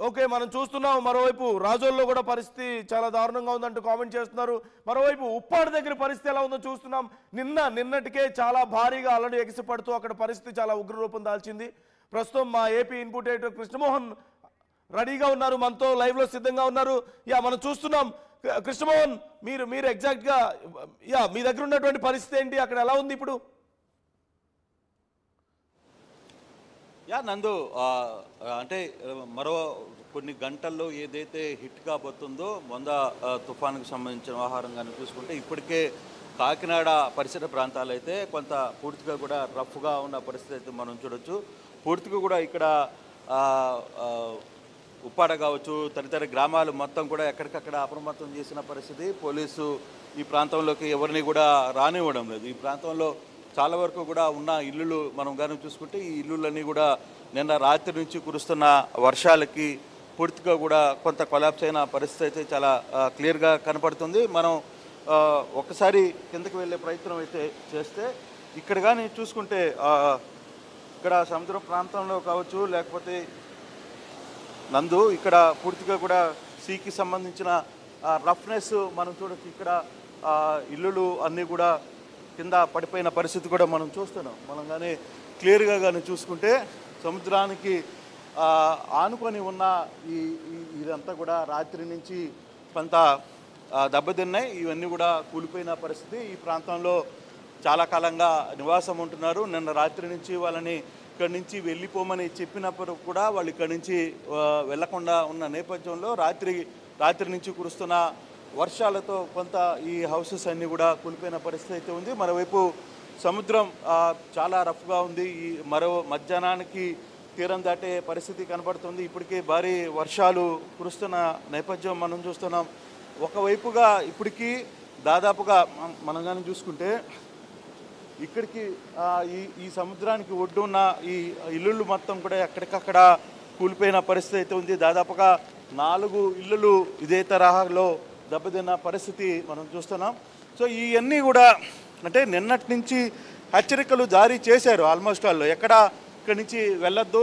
Okay, మనం చూస్తున్నాం మరోవైపు రాజోల్లో కూడా పరిస్థితి చాలా దారుణంగా ఉందంటూ కామెంట్ చేస్తున్నారు. మరోవైపు ఉప్పాడ దగ్గర పరిస్థితి ఎలా ఉందో చూస్తున్నాం. నిన్నటికే చాలా భారీగా అలలు ఎగిసిపడుతూ అక్కడ పరిస్థితి చాలా ఉగ్రరూపం దాల్చింది. ప్రస్తుతం మా ఏపీ ఇన్పుట్ ఎడిటర్ కృష్ణమోహన్ రెడీగా ఉన్నారు, మనతో లైవ్ లో సిద్ధంగా ఉన్నారు. మనం చూస్తున్నాం. కృష్ణమోహన్, మీరు ఎగ్జాక్ట్ గా మీ దగ్గర ఉన్నటువంటి పరిస్థితి ఏంటి, అక్కడ ఎలా ఉంది ఇప్పుడు? నందు, అంటే మరో కొన్ని గంటల్లో ఏదైతే హిట్ కాబోతుందో మొంద తుఫానుకు సంబంధించిన వ్యవహారంగానే చూసుకుంటే ఇప్పటికే కాకినాడ పరిసర ప్రాంతాలు అయితే కొంత పూర్తిగా కూడా రఫ్గా ఉన్న పరిస్థితి అయితే మనం చూడొచ్చు. పూర్తిగా కూడా ఇక్కడ ఉప్పాడ కావచ్చు, తదితర గ్రామాలు మొత్తం కూడా ఎక్కడికక్కడ అప్రమత్తం చేసిన పరిస్థితి. పోలీసు ఈ ప్రాంతంలోకి ఎవరిని కూడా రానివ్వడం లేదు. ఈ ప్రాంతంలో చాలా వరకు కూడా ఉన్న ఇల్లులు మనం కానీ చూసుకుంటే ఈ ఇల్లులన్నీ కూడా నిన్న రాత్రి నుంచి కురుస్తున్న వర్షాలకి పూర్తిగా కూడా కొంత కొలాప్స్ అయిన పరిస్థితి అయితే చాలా క్లియర్గా కనపడుతుంది. మనం ఒకసారి కిందకి వెళ్ళే ప్రయత్నం అయితే చేస్తే ఇక్కడ కానీ చూసుకుంటే ఇక్కడ సముద్ర ప్రాంతంలో కావచ్చు, లేకపోతే నందు ఇక్కడ పూర్తిగా కూడా సీకి సంబంధించిన రఫ్నెస్ మనం చూడొచ్చు. ఇక్కడ ఇల్లులు అన్నీ కూడా కింద పడిపోయిన పరిస్థితి కూడా మనం చూస్తున్నాం. మనం కానీ క్లియర్గా కానీ చూసుకుంటే సముద్రానికి ఆనుకొని ఉన్న ఇదంతా కూడా రాత్రి నుంచి కొంత దెబ్బతిన్నాయి. ఇవన్నీ కూడా కూలిపోయిన పరిస్థితి. ఈ ప్రాంతంలో చాలా కాలంగా నివాసం ఉంటున్నారు. నిన్న రాత్రి నుంచి వాళ్ళని ఇక్కడి నుంచి వెళ్ళిపోమని చెప్పినప్పుడు కూడా వాళ్ళు ఇక్కడి నుంచి వెళ్లకుండా ఉన్న నేపథ్యంలో రాత్రి నుంచి కురుస్తున్న వర్షాలతో కొంత ఈ హౌసెస్ అన్నీ కూడా కూలిపోయిన పరిస్థితి అయితే ఉంది. మరోవైపు సముద్రం చాలా రఫ్గా ఉంది. ఈ మధ్యాహ్నానికి తీరం దాటే పరిస్థితి కనబడుతుంది. ఇప్పటికే భారీ వర్షాలు కురుస్తున్న నేపథ్యం మనం చూస్తున్నాం. ఒకవైపుగా ఇప్పటికీ దాదాపుగా మనం కానీ చూసుకుంటే ఇక్కడికి ఈ సముద్రానికి ఒడ్డున్న ఈ ఇల్లులు మొత్తం కూడా ఎక్కడికక్కడ కూలిపోయిన పరిస్థితి అయితే ఉంది. దాదాపుగా 4 ఇల్లులు ఇదే తరహాలో దెబ్బతిన్న పరిస్థితి మనం చూస్తున్నాం. సో ఇవన్నీ కూడా అంటే నిన్నటి నుంచి హెచ్చరికలు జారీ చేశారు ఆల్మోస్ట్ వాళ్ళు, ఇక్కడి నుంచి వెళ్ళొద్దు,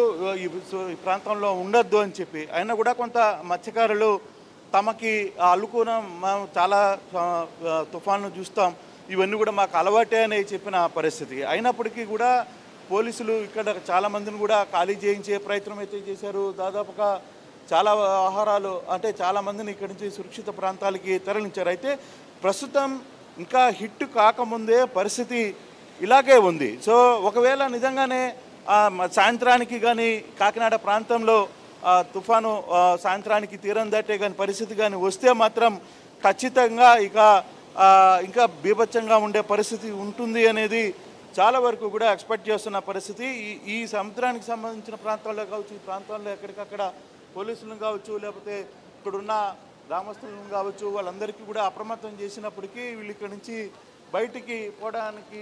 ఈ ప్రాంతంలో ఉండొద్దు అని చెప్పి. అయినా కూడా కొంత మత్స్యకారులు తమకి అల్లుకున్న మేము చాలా తుఫాన్లు చూస్తాం, ఇవన్నీ కూడా మాకు అలవాటే అని చెప్పిన పరిస్థితి. అయినప్పటికీ కూడా పోలీసులు ఇక్కడ చాలామందిని కూడా ఖాళీ చేయించే ప్రయత్నం అయితే చేశారు. దాదాపుగా చాలా ఆహారాలు అంటే చాలామందిని ఇక్కడి నుంచి సురక్షిత ప్రాంతాలకి తరలించారు. అయితే ప్రస్తుతం ఇంకా హిట్ కాకముందే పరిస్థితి ఇలాగే ఉంది. సో ఒకవేళ నిజంగానే సాయంత్రానికి కానీ కాకినాడ ప్రాంతంలో తుఫాను సాయంత్రానికి తీరం దాటే కానీ పరిస్థితి కానీ వస్తే మాత్రం ఖచ్చితంగా ఇంకా బీభత్సంగా ఉండే పరిస్థితి ఉంటుంది అనేది చాలా వరకు కూడా ఎక్స్పెక్ట్ చేస్తున్న పరిస్థితి. ఈ సముద్రానికి సంబంధించిన ప్రాంతాల్లో కావచ్చు, ఈ ప్రాంతాల్లో ఎక్కడికక్కడ పోలీసులను కావచ్చు, లేకపోతే ఇక్కడున్న గ్రామస్తులను కావచ్చు, వాళ్ళందరికీ కూడా అప్రమత్తం చేసినప్పటికీ వీళ్ళు ఇక్కడి నుంచి బయటికి పోవడానికి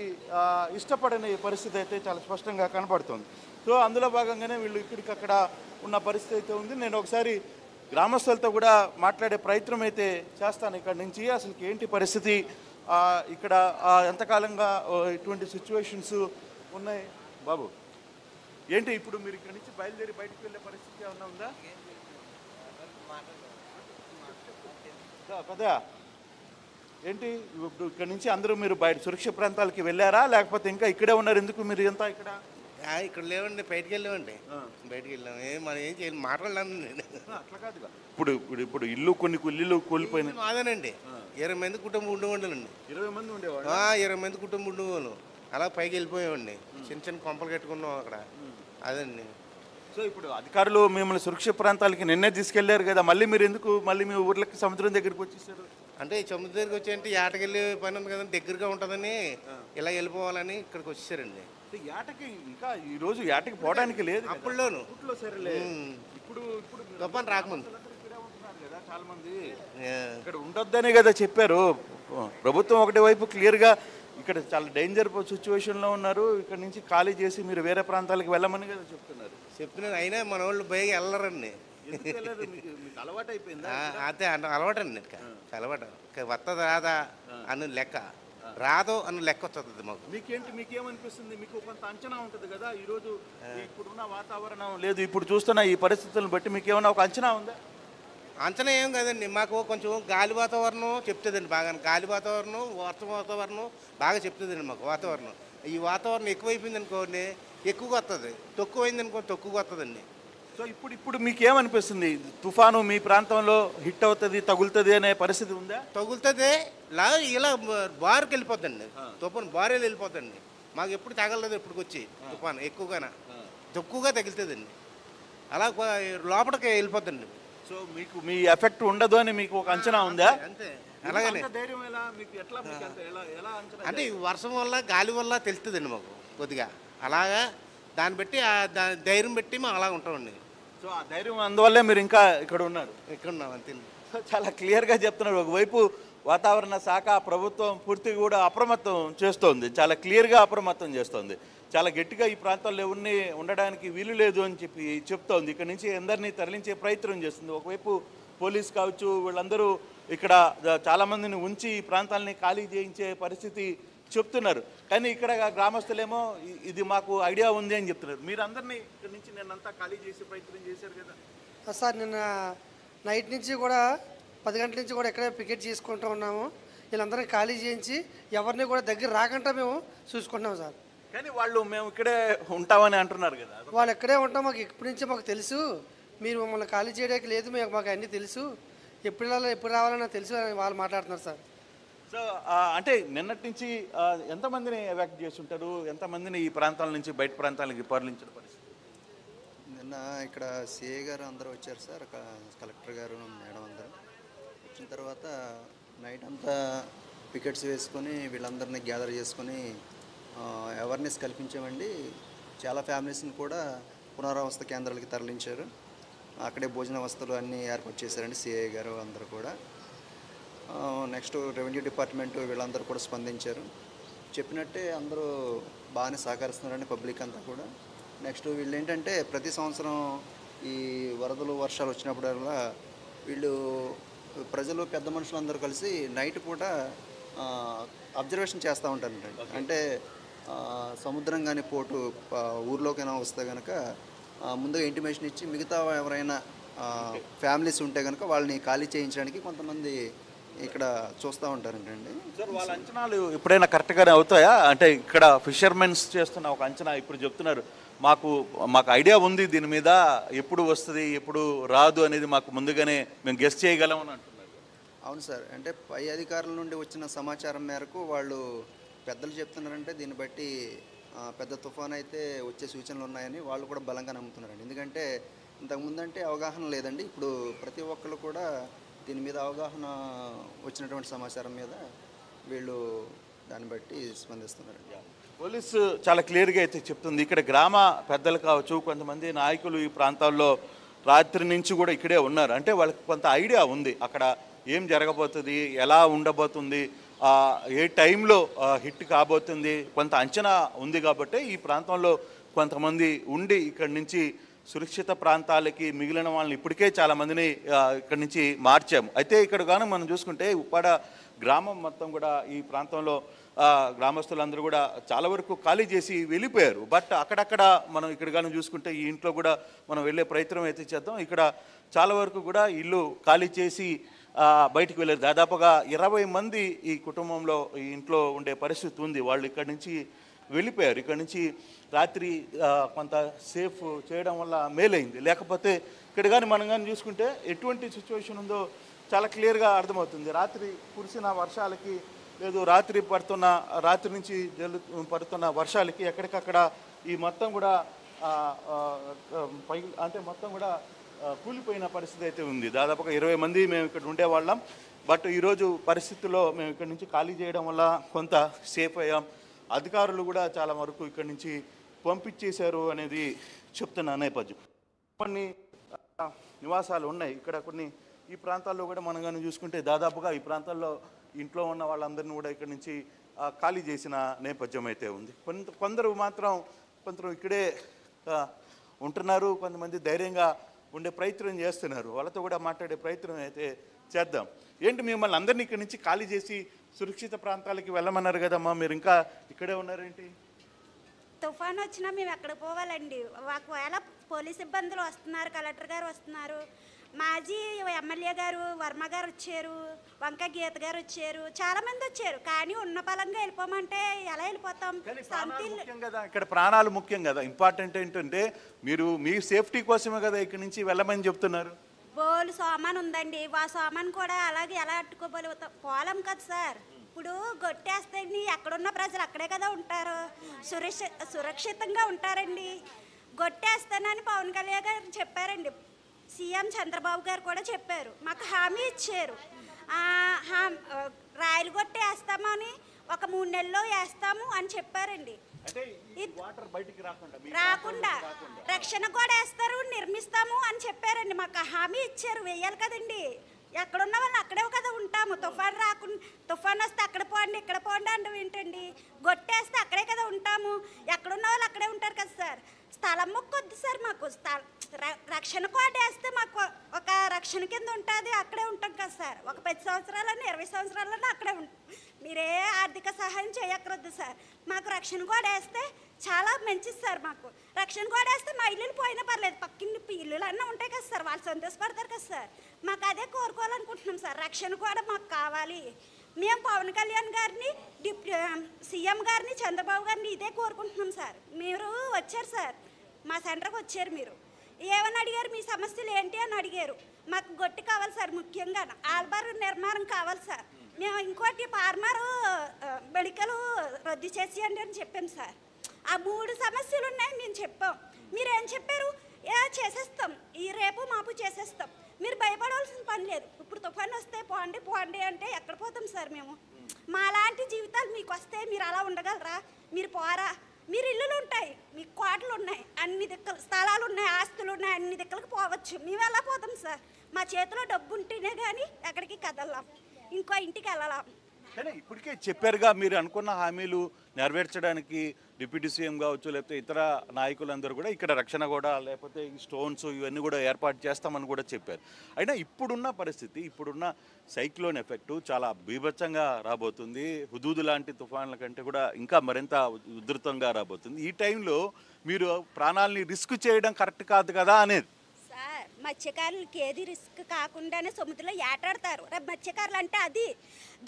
ఇష్టపడని పరిస్థితి అయితే చాలా స్పష్టంగా కనపడుతుంది. సో అందులో భాగంగానే వీళ్ళు ఇక్కడికక్కడ ఉన్న పరిస్థితి అయితే ఉంది. నేను ఒకసారి గ్రామస్తులతో కూడా మాట్లాడే ప్రయత్నం అయితే చేస్తాను. ఇక్కడి నుంచి అసలు ఏంటి పరిస్థితి, ఇక్కడ ఎంతకాలంగా ఇటువంటి సిచ్యువేషన్స్ ఉన్నాయి. బాబు ఏంటి ఇప్పుడు మీరు ఇక్కడి నుంచి బయలుదేరి బయటకు వెళ్ళే పరిస్థితి ఏమన్నా ఉందా? పెద్ద ఏంటి ఇప్పుడు ఇక్కడ నుంచి అందరూ మీరు బయట సురక్షిత ప్రాంతాలకి వెళ్ళారా, లేకపోతే ఇంకా ఇక్కడే ఉన్నారు? ఎందుకు మీరు ఎంత ఇక్కడ లేవండి, బయటికి వెళ్ళామండి. బయటికి వెళ్ళాము, మనం ఏం చేయాలి, మాట్లాడలేను. అట్లా కాదుగా, ఇప్పుడు ఇల్లు కొన్ని ఇల్లు కూలిపోయినాయి. మాదేనండి, 20 మంది కుటుంబం ఉండేవాళ్ళండి. 20 మంది ఉండేవాళ్ళు? 20 మంది కుటుంబం ఉండేవాళ్ళు. అలా పైకి వెళ్ళిపోయామండి. చిన్న చిన్న కొంపలు కట్టుకున్నాం అక్కడ. అదండి. సో ఇప్పుడు అధికారులు మిమ్మల్ని సురక్షిత ప్రాంతాలకి నిన్నే తీసుకెళ్లారు కదా, మీరు ఎందుకు మీ ఊర్లకి సముద్రం దగ్గరికి వచ్చేసారు? అంటే సముద్రం దగ్గరికి వచ్చాయంటే ఏటకెళ్ళి పని ఉంది కదండి, దగ్గరగా ఉంటుందని ఇలా వెళ్ళిపోవాలని ఇక్కడికి వచ్చేసారండి. ఏటకి ఇంకా ఈరోజు ఏటకి పోవడానికి లేదు. అప్పుడులోను ఇప్పుడు తుఫాను రాకముందు కదా చాలా మంది ఇక్కడ ఉండొద్దనే కదా చెప్పారు. ప్రభుత్వం ఒకటి వైపు క్లియర్గా ఇక్కడ చాలా డేంజర్ సిచ్యువేషన్లో ఉన్నారు, ఇక్కడ నుంచి ఖాళీ చేసి మీరు వేరే ప్రాంతాలకు వెళ్ళమని కదా చెప్తున్నారు. అయినా మన వాళ్ళు బయట వెళ్ళరండి. అలవాటు అయిపోయిందా? అదే అలవాటు అండి, అలవాటు వస్తుంది రాదా అని లెక్క. రాదు అన్న లెక్క వస్తుంది మాకు. మీకేమనిపిస్తుంది? మీకు కొంత అంచనా ఉంటుంది కదా, ఈరోజు ఇప్పుడున్న వాతావరణం లేదు, ఇప్పుడు చూస్తున్న ఈ పరిస్థితులను బట్టి మీకు ఏమైనా ఒక అంచనా ఉందా? అంచనా ఏం కదండి, మాకు కొంచెం గాలి వాతావరణం చెప్తుందండి బాగా. గాలి వాతావరణం, వర్షం వాతావరణం బాగా చెప్తుందండి మాకు వాతావరణం. ఈ వాతావరణం ఎక్కువైపోయింది అనుకోండి ఎక్కువగా వస్తుంది, తక్కువైంది అనుకో తక్కువగా వస్తుందండి. సో ఇప్పుడు మీకు ఏమనిపిస్తుంది? తుఫాను మీ ప్రాంతంలో హిట్ అవుతుంది, తగులుతుంది అనే పరిస్థితి ఉందా? తగులుతుంది ఇలా బారుకి వెళ్ళిపోద్దండి, తుఫాను బారేలు వెళ్ళిపోద్దండి. మాకు ఎప్పుడు తగలలేదు ఎప్పుడు వచ్చి తుఫాను ఎక్కువగానే తక్కువగా తగులుతుందండి, అలా లోపలికి వెళ్ళిపోద్దండి. సో మీకు మీ ఎఫెక్ట్ ఉండదు అని మీకు ఒక అంచనా ఉందా? అంతే. అలాగనే అంటే ఈ వర్షం వల్ల గాలి వల్ల తెలుస్తుందండి మాకు కొద్దిగా, అలాగా దాన్ని బట్టి దాని ధైర్యం బట్టి మేము అలా ఉంటామండి. సో ఆ ధైర్యం అందువల్లే మీరు ఇంకా ఇక్కడ ఉన్నారు. ఇక్కడ ఉన్నాం అంతే. చాలా క్లియర్గా చెప్తున్నారు. ఒకవైపు వాతావరణ శాఖ ప్రభుత్వం పూర్తిగా కూడా అప్రమత్తం చేస్తోంది, చాలా క్లియర్గా అప్రమత్తం చేస్తోంది. చాలా గట్టిగా ఈ ప్రాంతాల్లో ఎవరిని ఉండడానికి వీలు లేదు అని చెప్తోంది. ఇక్కడ నుంచి అందరినీ తరలించే ప్రయత్నం చేస్తుంది. ఒకవైపు పోలీస్ కావచ్చు, వీళ్ళందరూ ఇక్కడ చాలామందిని ఉంచి ఈ ప్రాంతాలని ఖాళీ చేయించే పరిస్థితి చెప్తున్నారు. కానీ ఇక్కడ గ్రామస్తులేమో ఇది మాకు ఐడియా ఉంది అని చెప్తున్నారు. మీరు అందరినీ ఇక్కడ నుంచి నిన్నంతా ఖాళీ చేసే ప్రయత్నం చేశారు కదా సార్? నిన్న నైట్ నుంచి కూడా 10 గంటల నుంచి కూడా ఇక్కడే పికెట్ చేసుకుంటూ ఉన్నాము. వీళ్ళందరినీ ఖాళీ చేయించి ఎవరిని కూడా దగ్గర రాకుండా మేము చూసుకుంటున్నాం సార్. కానీ వాళ్ళు మేము ఇక్కడే ఉంటామని అంటున్నారు కదా. వాళ్ళు ఇక్కడే ఉంటాం, మాకు ఇప్పటి నుంచి మాకు తెలుసు, మీరు మమ్మల్ని ఖాళీ చేయడానికి లేదు, మాకు అన్నీ తెలుసు, ఎప్పుడు వెళ్ళాలో ఎప్పుడు రావాలో నాకు తెలుసు అని వాళ్ళు మాట్లాడుతున్నారు సార్. సో అంటే నిన్నటి నుంచి ఎంతమందిని ఎవాక్ట్ చేస్తుంటారు, ఎంతమందిని ఈ ప్రాంతాల నుంచి బయట ప్రాంతాలకి తరలించిన పరిస్థితి? నిన్న ఇక్కడ సిఐ గారు అందరూ వచ్చారు సార్, కలెక్టర్ గారు మేడం అందరూ వచ్చిన తర్వాత నైట్ అంతా పికెట్స్ వేసుకొని వీళ్ళందరినీ గ్యాదర్ చేసుకొని అవేర్నెస్ కల్పించామండి. చాలా ఫ్యామిలీస్ని కూడా పునరావాస కేంద్రాలకి తరలించారు. అక్కడే భోజన వసతులు అన్నీ ఏర్పాటు చేశారండి సిఐ గారు అందరూ కూడా. నెక్స్ట్ రెవెన్యూ డిపార్ట్మెంట్ వీళ్ళందరూ కూడా స్పందించారు. చెప్పినట్టే అందరూ బాగానే సహకరిస్తున్నారండి పబ్లిక్ అంతా కూడా. నెక్స్ట్ వీళ్ళు ఏంటంటే ప్రతి సంవత్సరం ఈ వరదలు వర్షాలు వచ్చినప్పుడల్లా వీళ్ళు ప్రజలు పెద్ద మనుషులు అందరూ కలిసి నైట్ పూట అబ్జర్వేషన్ చేస్తూ ఉంటారండి. అంటే సముద్రం కానీ పోటు ఊర్లోకైనా వస్తే కనుక ముందుగా ఇంటిమేషన్ ఇచ్చి మిగతా ఎవరైనా ఫ్యామిలీస్ ఉంటే కనుక వాళ్ళని ఖాళీ చేయించడానికి కొంతమంది ఇక్కడ చూస్తూ ఉంటారంటండి. సార్ వాళ్ళ అంచనాలు ఎప్పుడైనా కరెక్ట్గానే అవుతాయా? అంటే ఇక్కడ ఫిషర్మెన్స్ చేస్తున్న ఒక అంచనా ఇప్పుడు చెప్తున్నారు, మాకు ఐడియా ఉంది దీని మీద, ఎప్పుడు వస్తుంది ఎప్పుడు రాదు అనేది మాకు ముందుగానే మేము గెస్ చేయగలం అని అంటున్నారు. అవును సార్, అంటే పై అధికారుల నుండి వచ్చిన సమాచారం మేరకు వాళ్ళు పెద్దలు చెప్తున్నారంటే దీన్ని బట్టి పెద్ద తుఫాన్ అయితే వచ్చే సూచనలు ఉన్నాయని వాళ్ళు కూడా బలంగా నమ్ముతున్నారండి. ఎందుకంటే ఇంతకుముందంటే అవగాహన లేదండి, ఇప్పుడు ప్రతి ఒక్కరు కూడా దీని మీద అవగాహన వచ్చినటువంటి సమాచారం మీద వీళ్ళు దాన్ని బట్టి స్పందిస్తున్నారు. పోలీసు చాలా క్లియర్గా అయితే చెప్తుంది. ఇక్కడ గ్రామ పెద్దలు కావచ్చు, కొంతమంది నాయకులు ఈ ప్రాంతాల్లో రాత్రి నుంచి కూడా ఇక్కడే ఉన్నారు. అంటే వాళ్ళకి కొంత ఐడియా ఉంది అక్కడ ఏం జరగబోతుంది, ఎలా ఉండబోతుంది, ఏ టైంలో హిట్ కాబోతుంది, కొంత అంచనా ఉంది. కాబట్టి ఈ ప్రాంతంలో కొంతమంది ఉండి ఇక్కడి నుంచి సురక్షిత ప్రాంతాలకి మిగిలిన వాళ్ళని ఇప్పటికే చాలామందిని ఇక్కడి నుంచి మార్చాము. అయితే ఇక్కడ కానీ మనం చూసుకుంటే ఉప్పాడ గ్రామం మొత్తం కూడా ఈ ప్రాంతంలో గ్రామస్తులందరూ కూడా చాలా వరకు ఖాళీ చేసి వెళ్ళిపోయారు. బట్ అక్కడక్కడ మనం ఇక్కడ కానీ చూసుకుంటే ఈ ఇంట్లో కూడా మనం వెళ్ళే ప్రయత్నం అయితే చేద్దాం. ఇక్కడ చాలా వరకు కూడా ఇల్లు ఖాళీ చేసి బయటికి వెళ్ళారు. దాదాపుగా 20 మంది ఈ కుటుంబంలో ఈ ఇంట్లో ఉండే పరిస్థితి ఉంది. వాళ్ళు ఇక్కడి నుంచి వెళ్ళిపోయారు. ఇక్కడ నుంచి రాత్రి కొంత సేఫ్ చేయడం వల్ల మేలైంది. లేకపోతే ఇక్కడ కానీ మనం కానీ చూసుకుంటే ఎటువంటి సిచ్యువేషన్ ఉందో చాలా క్లియర్గా అర్థమవుతుంది. రాత్రి కురిసిన వర్షాలకి లేదు రాత్రి నుంచి పడుతున్న వర్షాలకి ఎక్కడికక్కడ ఈ మొత్తం కూడా అంటే మొత్తం కూడా కూలిపోయిన పరిస్థితి అయితే ఉంది. దాదాపుగా 20 మంది మేము ఇక్కడ ఉండేవాళ్ళం. బట్ ఈరోజు పరిస్థితుల్లో మేము ఇక్కడ నుంచి ఖాళీ చేయడం వల్ల కొంత సేఫ్ అయ్యాం. అధికారులు కూడా చాలా వరకు ఇక్కడి నుంచి పంపించేశారు అనేది చెప్తున్న నేపథ్యం. కొన్ని నివాసాలు ఉన్నాయి ఇక్కడ, కొన్ని ఈ ప్రాంతాల్లో కూడా మనం కానీ చూసుకుంటే దాదాపుగా ఈ ప్రాంతాల్లో ఇంట్లో ఉన్న వాళ్ళందరినీ కూడా ఇక్కడి నుంచి ఖాళీ చేసిన నేపథ్యం అయితే ఉంది. కొందరు ఇక్కడే ఉంటున్నారు, కొంతమంది ధైర్యంగా ఉండే ప్రయత్నం చేస్తున్నారు. వాళ్ళతో కూడా మాట్లాడే ప్రయత్నం అయితే చేద్దాం. ఏంటి మిమ్మల్ని అందరినీ ఇక్కడి నుంచి ఖాళీ చేసి సురక్షిత ప్రాంతాలకి వెళ్ళమన్నారు కదమ్మా, మీరు ఇంకా ఇక్కడే ఉన్నారేంటి? తుఫాన్ వచ్చినా మేము ఎక్కడికి పోవాలండి? ఒకవేళ పోలీస్ సిబ్బందులు వస్తున్నారు, కలెక్టర్ గారు వస్తున్నారు, మాజీ ఎమ్మెల్యే గారు వర్మ గారు వచ్చారు, వంక గీత గారు వచ్చారు, చాలా మంది వచ్చారు. కానీ ఉన్న బలంగా వెళ్ళిపోమంటే ఎలా వెళ్ళిపోతాం? ముఖ్యం కదా, ఇక్కడ ప్రాణాలు ముఖ్యం కదా. ఇంపార్టెంట్ ఏంటంటే మీరు మీ సేఫ్టీ కోసమే కదా ఇక్కడి నుంచి వెళ్ళమని చెప్తున్నారు. బోలు సామాన్ ఉందండి, ఆ సామాన్ కూడా అలాగే ఎలా అట్టుకోబోలుగుతాం? పోలేం కదా సార్. ఇప్పుడు గొట్టేస్తే ఎక్కడున్న ప్రజలు అక్కడే కదా ఉంటారు, సురక్షితంగా ఉంటారండి. గొట్టేస్తానని పవన్ కళ్యాణ్ గారు చెప్పారండి, సీఎం చంద్రబాబు గారు కూడా చెప్పారు, మాకు హామీ ఇచ్చారు. రాయలు కొట్టేస్తామని ఒక 3 నెలల్లో వేస్తాము అని చెప్పారండి. రాకుండా రక్షణ కూడా వేస్తారు, నిర్మిస్తాము అని చెప్పారండి. మాకు హామీ ఇచ్చారు, వేయాలి కదండి. ఎక్కడున్న వాళ్ళు అక్కడే కదా ఉంటాము. తుఫాన్ వస్తే అక్కడ పోండి ఇక్కడ పోండి అంటే ఏంటండి? గొట్టేస్తే అక్కడే కదా ఉంటాము. ఎక్కడున్న వాళ్ళు అక్కడే ఉంటారు కదా సార్. స్థలం మొక్కొద్దు సార్ మాకు. రక్షణ కోట వేస్తే మాకు ఒక రక్షణ కింద ఉంటుంది, అక్కడే ఉంటాం కదా సార్. ఒక 10 సంవత్సరాలన్నా 20 సంవత్సరాలన్నా అక్కడే ఉంటాం. మీరే ఆర్థిక సహాయం చేయక్కర్వద్దు సార్. మాకు రక్షణ కోట వేస్తే చాలా మంచిది సార్. మాకు రక్షణ కోట వేస్తే మా ఇల్లులు పోయినా పర్లేదు, పక్కింటి ఇల్లులు అన్నీ ఉంటాయి కదా సార్, వాళ్ళు సంతోషపడతారు కదా సార్. మాకు అదే కోరుకోవాలనుకుంటున్నాం సార్. రక్షణ కూడా మాకు కావాలి. మేము పవన్ కళ్యాణ్ గారిని, సీఎం గారిని, చంద్రబాబు గారిని ఇదే కోరుకుంటున్నాం సార్. మీరు వచ్చారు సార్, మా సెంటర్కి వచ్చారు. మీరు ఏమని అడిగారు? మీ సమస్యలు ఏంటి అని అడిగారు. మాకు గొట్టి కావాలి సార్, ముఖ్యంగా ఆల్బార్ నిర్మాణం కావాలి సార్. మేము ఇంకోటి ఫార్మర్ మెడికల్ రద్దు చేసేయండి అని చెప్పాం సార్. ఆ 3 సమస్యలు ఉన్నాయి మేము చెప్పాం. మీరేం చెప్పారు? చేసేస్తాం, ఈ రేపు మాపు చేసేస్తాం. మీరు భయపడవలసిన పని లేదు. ఇప్పుడు తుఫాన్ వస్తే పోండి పోండి అంటే ఎక్కడ పోతాం సార్ మేము? మా లాంటి జీవితాలు మీకు వస్తే మీరు అలా ఉండగలరా? మీరు పోరా? మీరు ఇల్లులు ఉంటాయి, మీకు కోటలు ఉన్నాయి, అన్ని దిక్కలు స్థలాలు ఉన్నాయి, ఆస్తులు ఉన్నాయి, అన్ని దిక్కలకు పోవచ్చు. మేము ఎలా పోతాం సార్? మా చేతిలో డబ్బు ఉంటేనే కానీ ఎక్కడికి కదలాం, ఇంకో ఇంటికి వెళ్ళలాం. కానీ ఇప్పటికే చెప్పారుగా, మీరు అనుకున్న హామీలు నెరవేర్చడానికి డిప్యూటీ సీఎం కావచ్చు, లేకపోతే ఇతర నాయకులందరూ కూడా ఇక్కడ రక్షణ కూడా, లేకపోతే ఈ స్టోన్స్ ఇవన్నీ కూడా ఏర్పాటు చేస్తామని కూడా చెప్పారు. అయినా ఇప్పుడున్న పరిస్థితి, ఇప్పుడున్న సైక్లోన్ ఎఫెక్టు చాలా బీభత్సంగా రాబోతుంది. హుదూద్ లాంటి తుఫాన్ల కంటే కూడా ఇంకా మరింత ఉధృతంగా రాబోతుంది. ఈ టైంలో మీరు ప్రాణాలని రిస్క్ చేయడం కరెక్ట్ కాదు కదా అనేది. మత్స్యకారులకి ఏది రిస్క్ కాకుండానే సముద్రంలో ఏటాడతారు. మత్స్యకారులు అంటే అది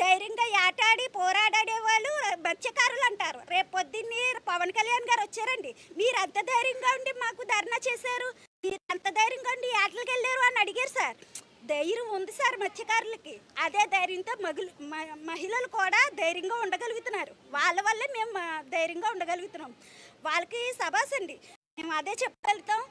ధైర్యంగా ఏటాడి పోరాడే వాళ్ళు మత్స్యకారులు అంటారు. రేపు పొద్దున్నే పవన్ కళ్యాణ్ గారు వచ్చారండి, మీరు అంత ధైర్యంగా ఉండి మాకు ధర్నా చేశారు, మీరు అంత ధైర్యంగా ఉండి ఏటలకు వెళ్ళారు అని అడిగారు సార్. ధైర్యం ఉంది సార్ మత్స్యకారులకి. అదే ధైర్యంతో మహిళలు కూడా ధైర్యంగా ఉండగలుగుతున్నారు. వాళ్ళ వల్లే మేము ధైర్యంగా ఉండగలుగుతున్నాం. వాళ్ళకి సభాస్ అండి, మేము అదే చెప్పగలుగుతాం.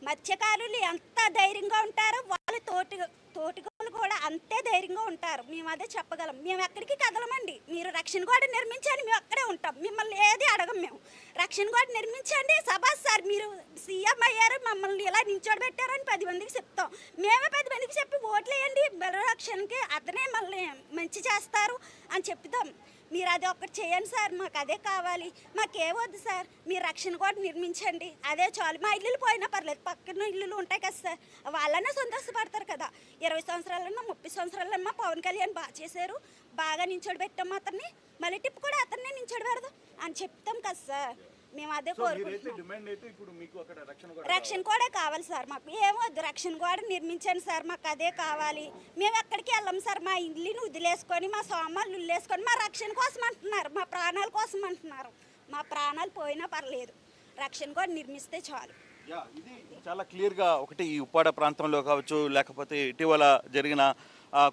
మత్స్యకారులు ఎంత ధైర్యంగా ఉంటారో వాళ్ళు తోటిగోళ్ళు కూడా అంతే ధైర్యంగా ఉంటారు. మేము అదే చెప్పగలం. మేము ఎక్కడికి కదలమండి. మీరు రక్షణ గోడ నిర్మించండి, మేము అక్కడే ఉంటాం. మిమ్మల్ని ఏది అడగం. మేము రక్షణ గోడ నిర్మించండి, సభాస్ సార్ మీరు సీఎం అయ్యారు, మమ్మల్ని ఇలా నించోడబెట్టారని 10 మందికి చెప్తాం. మేమే 10 మందికి చెప్పి ఓట్లు వేయండి రక్షణకి, అతనే మళ్ళీ మంచి చేస్తారు అని చెప్తాం. మీరు అది ఒక్కటి చేయండి సార్, మాకు అదే కావాలి. మాకేవద్దు సార్, మీరు రక్షణ కూడా నిర్మించండి, అదే చాలు. మా ఇల్లులు పోయినా పర్లేదు, పక్కన ఇల్లులు ఉంటాయి కదా సార్, వాళ్ళన్నా సంతోషపడతారు కదా. 20 సంవత్సరాలన్నా 30 సంవత్సరాలన్నా పవన్ కళ్యాణ్ బాగా చేశారు, బాగా నించోడి పెట్టాము అతన్ని, మళ్ళీ టిప్ కూడా అతన్నే నించోడి పెడదాం అని చెప్తాం కదా సార్. మేము అదే కోరుకుంటున్నాం. రక్షణ కూడా కావాలి సార్, మాకు ఏమొద్దు, రక్షణ కూడా నిర్మించండి సార్, మాకు అదే కావాలి. మేము ఎక్కడికి వెళ్ళాం సార్, మా ఇల్లుని వదిలేసుకొని, మా సామాన్లు వదిలేసుకొని, మా రక్షణ కోసం అంటున్నారు, మా ప్రాణాల కోసం అంటున్నారు. మా ప్రాణాలు పోయినా పర్లేదు, రక్షణ కూడా నిర్మిస్తే చాలు. ఇది చాలా క్లియర్గా ఒకటి ఈ ఉప్పాడ ప్రాంతంలో కావచ్చు, లేకపోతే ఇటీవల జరిగిన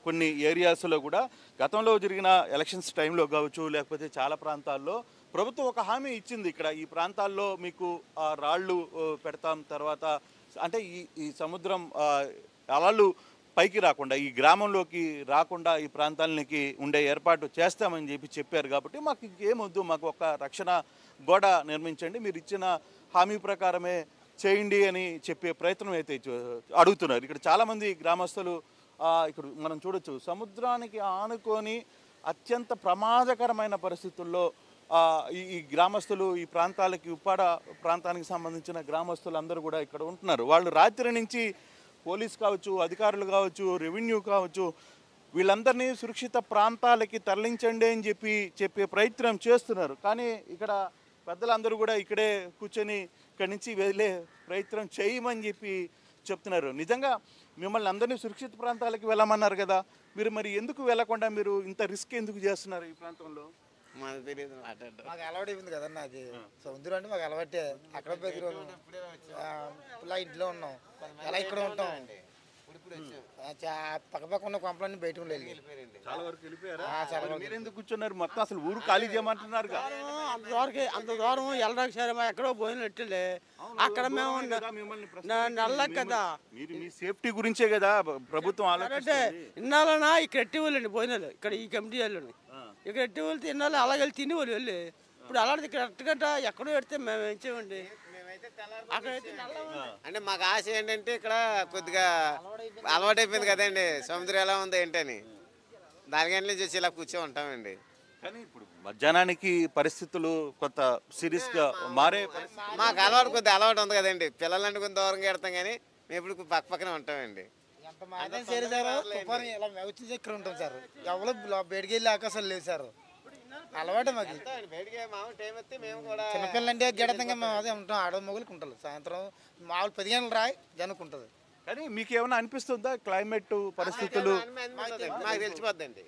కొన్ని ఏరియాస్లో కూడా గతంలో జరిగిన ఎలక్షన్స్ టైంలో కావచ్చు, లేకపోతే చాలా ప్రాంతాల్లో ప్రభుత్వం ఒక హామీ ఇచ్చింది. ఇక్కడ ఈ ప్రాంతాల్లో మీకు రాళ్ళు పెడతాం, తర్వాత అంటే ఈ సముద్రం అలలు పైకి రాకుండా, ఈ గ్రామంలోకి రాకుండా ఈ ప్రాంతాలకి ఉండే ఏర్పాటు చేస్తామని చెప్పారు. కాబట్టి మాకు ఏమొద్దు, మాకు ఒక రక్షణ గోడ నిర్మించండి, మీరు ఇచ్చిన హామీ ప్రకారమే చేయండి అని చెప్పే ప్రయత్నం అయితే అడుగుతున్నారు. ఇక్కడ చాలామంది గ్రామస్తులు ఇక్కడ మనం చూడొచ్చు, సముద్రానికి ఆనుకొని అత్యంత ప్రమాదకరమైన పరిస్థితుల్లో ఈ గ్రామస్తులు, ఈ ప్రాంతాలకి, ఉప్పాడ ప్రాంతానికి సంబంధించిన గ్రామస్తులు అందరూ కూడా ఇక్కడ ఉంటున్నారు. వాళ్ళు రాత్రి నుంచి పోలీస్ కావచ్చు, అధికారులు కావచ్చు, రెవెన్యూ కావచ్చు, వీళ్ళందరినీ సురక్షిత ప్రాంతాలకి తరలించండి అని చెప్పే ప్రయత్నం చేస్తున్నారు. కానీ ఇక్కడ పెద్దలందరూ కూడా ఇక్కడే కూర్చొని ఇక్కడి నుంచి వెళ్ళే ప్రయత్నం చేయమని చెప్తున్నారు. నిజంగా మిమ్మల్ని అందరినీ సురక్షిత ప్రాంతాలకి వెళ్ళమన్నారు కదా, మీరు మరి ఎందుకు వెళ్ళకుండా మీరు ఇంత రిస్క్ ఎందుకు చేస్తున్నారు ఈ ప్రాంతంలో? మాకు తెలియదు మాకు అలవాటు అయిపోయింది కదన్న, అది సముద్రం అంటే మాకు అలవాటే. అక్కడ ఇలా ఇంట్లో ఉన్నాం, ఎలా ఇక్కడ ఉంటాం, పక్కపక్క ఉన్న కొంపలన్నీ బయటకు చాలా వరకు వెళ్ళిపోయారా? మీరు ఎందుకు కూర్చున్నారు? మొత్తం అసలు ఊరు ఖాళీ చేయమంటున్నారు. అంత దూరం వెళ్ళడానికి సరే మా ఎక్కడో పోయినట్లే. అక్కడ మేము నల్ల కదా, మీరు మీ సేఫ్టీ గురించే కదా ప్రభుత్వం అంటే ఇన్నాళ్ళనా ఇక్కడ ఎట్టి వాళ్ళండి పోయినాళ్ళు, ఇక్కడ ఈ కమిటీ వాళ్ళని ఇక్కడ ఎట్టి వాళ్ళు తిన్నాళ్ళు అలాగే తిని వాళ్ళు వెళ్ళి. ఇప్పుడు అలాంటి ఇక్కడ ఎట్టగంట ఎక్కడో పెడితే మేము ఏం చేయమండి. అంటే మాకు ఆశ ఏంటంటే ఇక్కడ కొద్దిగా అలవాటు అయిపోయింది కదండి సముద్రం ఎలా ఉంది ఏంటని, దానికంటే చూసి ఇలా కూర్చో ఉంటామండి. కానీ ఇప్పుడు మధ్యాహ్నానికి పరిస్థితులు కొంత సీరియస్ గా మారే మాకు అలవాటు కొద్దిగా అలవాటు ఉంది కదండి, పిల్లలంటే కొంత దూరంగా పెడతాం కానీ మేము ఇప్పుడు పక్క పక్కనే ఉంటామండి. ఎంత మాత్రం సరే సార్, తుఫాను ఇలా వచ్చి ఇక్కడ ఉంటాం సార్, ఎవరు బయటికి వెళ్ళి ఆకాశాలు లేవు సార్, అలవాటు మాకు. చిన్నపిల్లలు అంటే గెడతంగా మేము అదే ఉంటాం, ఆడ మొగులకి ఉంటుంది సాయంత్రం మామూలు 10 గంటలు రాయి జనకు ఉంటుంది. కానీ మీకు ఏమైనా అనిపిస్తుందా క్లైమేట్ పరిస్థితులు? మాకు తెలిసిపోద్దండి,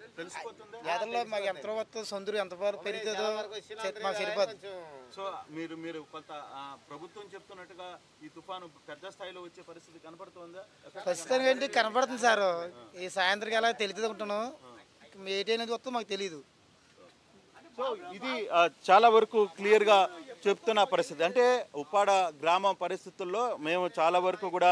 ఎదలో మాకు ఎంత వస్తుంది సొందరు ఎంత వరకు పెరుగుతుందో మాకు సరిపోతుంది. సో మీరు కొంత ప్రభుత్వం చెప్తున్నట్టుగా ఈ తుఫాను పెద్ద స్థాయిలో వచ్చే పరిస్థితి కనపడుతుందా? ప్రస్తుతం ఏంటి కనపడుతుంది సార్, ఈ సాయంత్రం ఎలా తెలియదు ఉంటాను, ఏటైనది వస్తుందో మాకు తెలియదు. సో ఇది చాలా వరకు క్లియర్గా చెప్తున్న పరిస్థితి. అంటే ఉప్పాడ గ్రామం పరిస్థితుల్లో మేము చాలా వరకు కూడా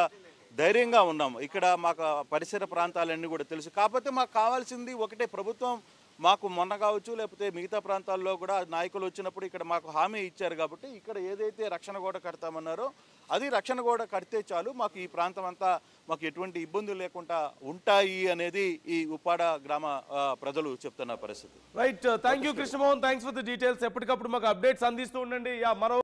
ధైర్యంగా ఉన్నాము. ఇక్కడ మాకు పరిసర ప్రాంతాలన్నీ కూడా తెలుసు. కాకపోతే మాకు కావాల్సింది ఒకటే, ప్రభుత్వం మాకు మొన్న కావచ్చు లేకపోతే మిగతా ప్రాంతాల్లో కూడా నాయకులు వచ్చినప్పుడు ఇక్కడ మాకు హామీ ఇచ్చారు కాబట్టి ఇక్కడ ఏదైతే రక్షణ గోడ కడతామన్నారో అది రక్షణ గోడ కడితే చాలు, మాకు ఈ ప్రాంతం అంతా మాకు ఎటువంటి ఇబ్బందులు లేకుండా ఉంటాయి అనేది ఈ ఉప్పాడ గ్రామ ప్రజలు చెప్తున్న పరిస్థితి. Right, thank you Krishnamohan, thanks for the details. ఎప్పటికప్పుడు మాకు అప్డేట్స్ అందిస్తూ ఉండండి. మరో